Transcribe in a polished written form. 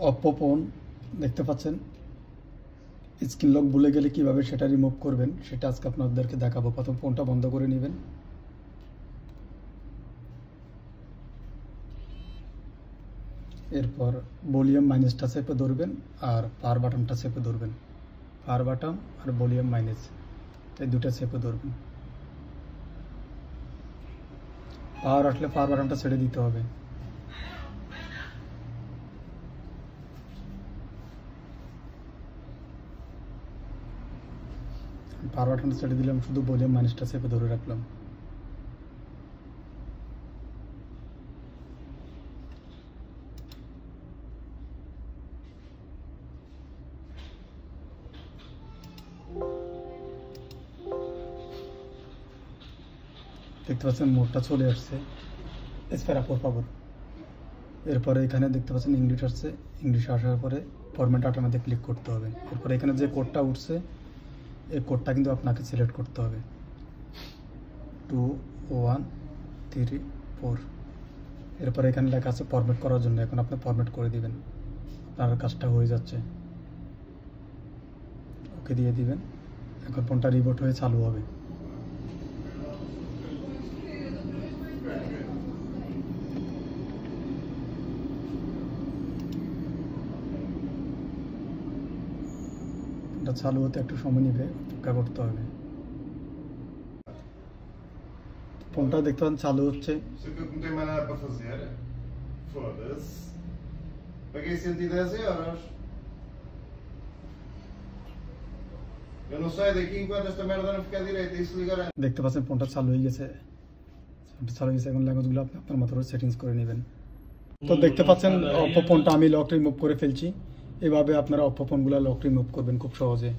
Oppo phone দেখতে পাচ্ছেন, screen lock ভুলে গেলে কিভাবে সেটা রিমুভ করবেন সেটা আজকে আপনাদেরকে দেখাবো। প্রথম ফোনটা বন্ধ করে নেবেন, এরপর ভলিউম মাইনাসটা চেপে ধরবেন আর পাওয়ার বাটনটা চেপে ধরবেন। পাওয়ার বাটন আর ভলিউম মাইনাস এই দুটো চেপে ধরবেন। পাওয়ার আসলে পাওয়ার বাটনটা ছেড়ে দিতে হবে। পাওয়ার বাটনটা ছেড়ে দিলাম, শুধু ভলিউম মাইনাসটা চেপে ধরে রাখলাম। দেখতে পাচ্ছেন মোডটা চলে আসছে, স্পেরা ফোর পাবো। এরপরে এখানে দেখতে পাচ্ছেন ইংলিশ আসছে, ইংলিশ আসার পরে ফরম্যাট অটোমেতে ক্লিক করতে হবে। এরপরে এখানে যে কোডটা উঠছে এই কোডটা কিন্তু আপনাকে সিলেক্ট করতে হবে, 2134। এরপরে এখানে লেখা আছে ফরম্যাট করার জন্য, এখন আপনি ফরম্যাট করে দিবেন। আপনার কাজটা হয়ে যাচ্ছে, ওকে দিয়ে দিবেন। এখন ফোনটা রিবোট হয়ে চালু হবে। এটা চালু হতে একটু সময় নেবে, অপেক্ষা করতে হবে। ফোনটা দেখতে পাচ্ছেন চালু হচ্ছে। দেখতে পাচ্ছেন ফোনটা চালু হয়ে গেছে, এখন ল্যাঙ্গুয়েজগুলো আপনি আপনার মতো করে সেটিংস করে নেবেন। তো দেখতে পাচ্ছেন অপ্পো ফোনটা আমি লক রিমুভ করে ফেলছি। এভাবে আপনারা অপ্পো ফোনগুলো লক রিমুভ করবেন খুব সহজে।